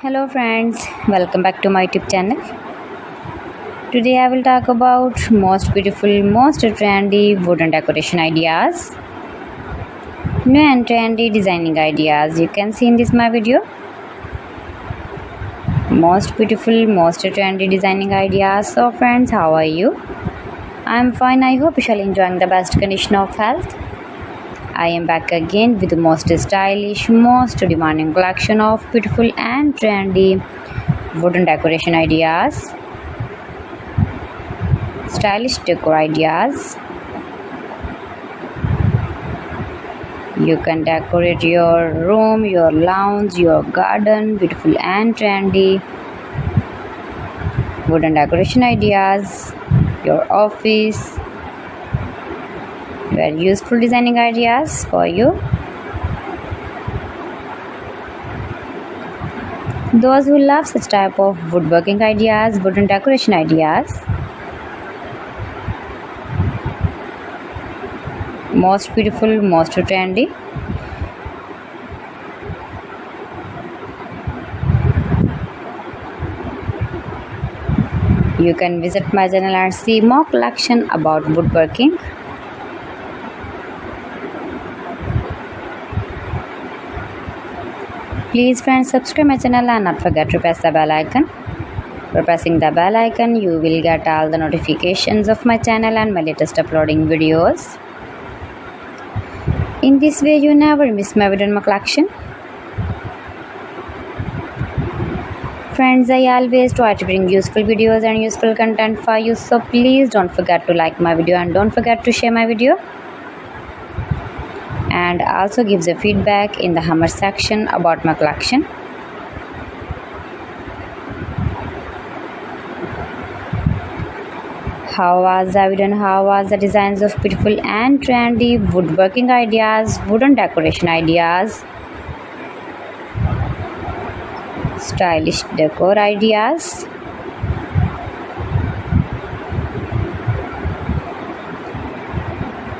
Hello friends, welcome back to my YouTube channel. Today I will talk about most beautiful, most trendy wooden decoration ideas. New and trendy designing ideas you can see in this my video. Most beautiful, most trendy designing ideas. So friends, how are you? I am fine. I hope you shall enjoying the best condition of health. I am back again with the most stylish, most demanding collection of beautiful and trendy wooden decoration ideas, stylish decor ideas. You can decorate your room, your lounge, your garden, beautiful and trendy wooden decoration ideas, your office. Very useful designing ideas for you. Those who love such type of woodworking ideas, wooden decoration ideas. Most beautiful, most trendy. You can visit my channel and see more collection about woodworking. Please friends, subscribe my channel and not forget to press the bell icon. By pressing the bell icon, you will get all the notifications of my channel and my latest uploading videos. In this way, you never miss my video in my collection. Friends, I always try to bring useful videos and useful content for you, so please don't forget to like my video and don't forget to share my video. And also gives a feedback in the comment section about my collection. How was the video and how was the designs of beautiful and trendy woodworking ideas, wooden decoration ideas, stylish decor ideas.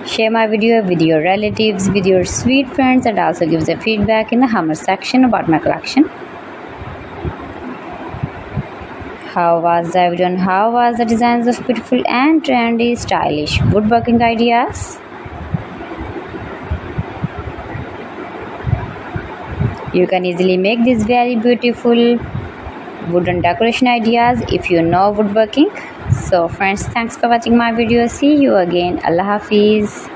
Share my video with your relatives, with your sweet friends, and also gives a feedback in the comment section about my collection. How was the video and how was the designs of beautiful and trendy stylish woodworking ideas? You can easily make these very beautiful wooden decoration ideas if you know woodworking. So friends, thanks for watching my video. See you again. Allah Hafiz.